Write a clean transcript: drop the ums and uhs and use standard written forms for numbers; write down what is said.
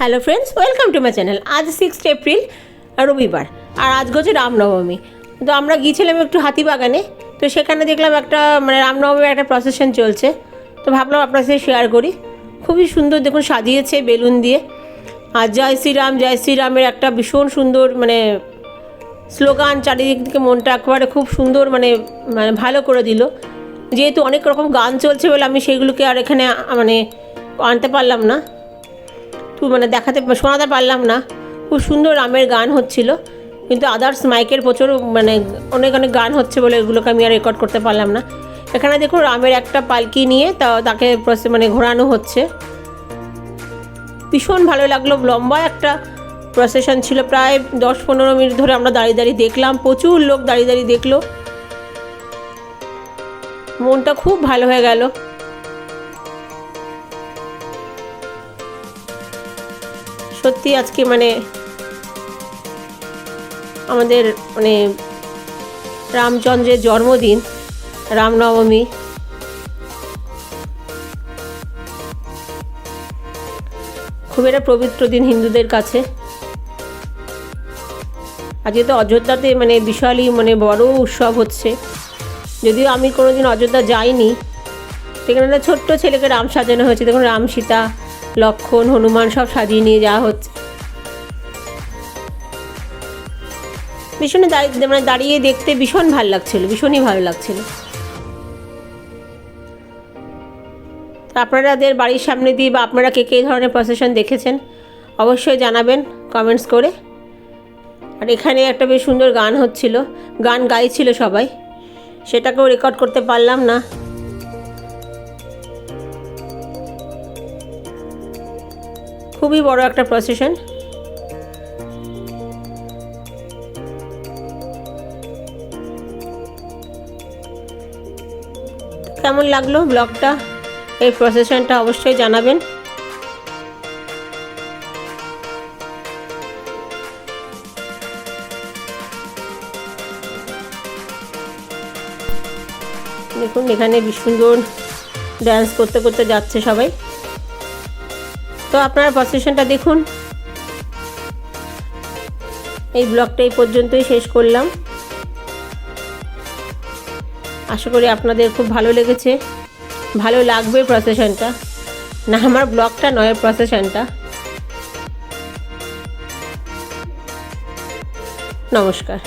Hello friends, welcome to my channel. আজ 6 April রবিবার, আর আজকে হচ্ছে রামনবমী। তো আমরা গিয়েছিলাম একটু হাতিবাগানে। তো সেখানে দেখলাম একটা রামনবমীর একটা প্রসেশন চলছে। তো ভাবলাম আপনার সাথে শেয়ার করি। খুবই সুন্দর দেখুন সাজিয়েছে বেলুন দিয়ে। আর জয় শ্রীরামের একটা ভীষণ সুন্দর স্লোগান, চারিদিক থেকে মনটা একেবারে খুব সুন্দর ভালো করে দিল। যেহেতু অনেক রকম গান চলছে বলে আমি সেইগুলোকে আর এখানে আনতে পারলাম না, শোনাতে পারলাম না। খুব সুন্দর রামের গান হচ্ছিল, কিন্তু আদার্স মাইকের প্রচুর অনেক গান হচ্ছে বলে এগুলোকে আমি আর রেকর্ড করতে পারলাম না। এখানে দেখুন রামের একটা পালকি নিয়ে তাকে ঘোরানো হচ্ছে। ভীষণ ভালো লাগলো। লম্বা একটা প্রসেশন ছিল, প্রায় 10-15 মিনিট ধরে আমরা দাঁড়িয়ে দাঁড়িয়ে দেখলাম। প্রচুর লোক দাঁড়িয়ে দাঁড়িয়ে দেখলো। মনটা খুব ভালো হয়ে গেল। সত্যি আজকে আমাদের রামচন্দ্রের জন্মদিন, রামনবমী। খুব একটা পবিত্র দিন হিন্দুদের কাছে। আজকে তো অযোধ্যাতে বিশালই বড় উৎসব হচ্ছে। যদিও আমি কোনোদিন অযোধ্যা যাইনি। সেখানে একটা ছোট্ট ছেলেকে রাম সাজানো হয়েছে। দেখুন রাম, সীতা, লক্ষ্মণ, হনুমান সব সাজিয়ে নিয়ে যাওয়া হচ্ছে। ভীষণ দাঁড়িয়ে দেখতে ভীষণ ভালো লাগছিল, ভীষণই ভালো লাগছিল। আপনাদের বাড়ির সামনে দিয়ে বা আপনারা কে ধরনের প্রসেশন দেখেছেন অবশ্যই জানাবেন কমেন্টস করে। আর এখানে একটা বেশ সুন্দর গান হচ্ছিল, গান গাইছিল সবাই, সেটাকেও রেকর্ড করতে পারলাম না। খুবই বড় একটা প্রসেশন। কেমন লাগলো ব্লগটা, এই প্রসেশনটা অবশ্যই জানাবেন। দেখুন এখানে বেশ সুন্দর ড্যান্স করতে করতে যাচ্ছে সবাই। তো আপনারা প্রসেশনটা দেখুন। এই ব্লগটা এই পর্যন্তই শেষ করলাম। আশা করি আপনাদের খুব ভালো লেগেছে, ভালো লাগবে প্রসেশনটা। না, আমার ব্লগটা নয়, প্রসেশনটা। নমস্কার।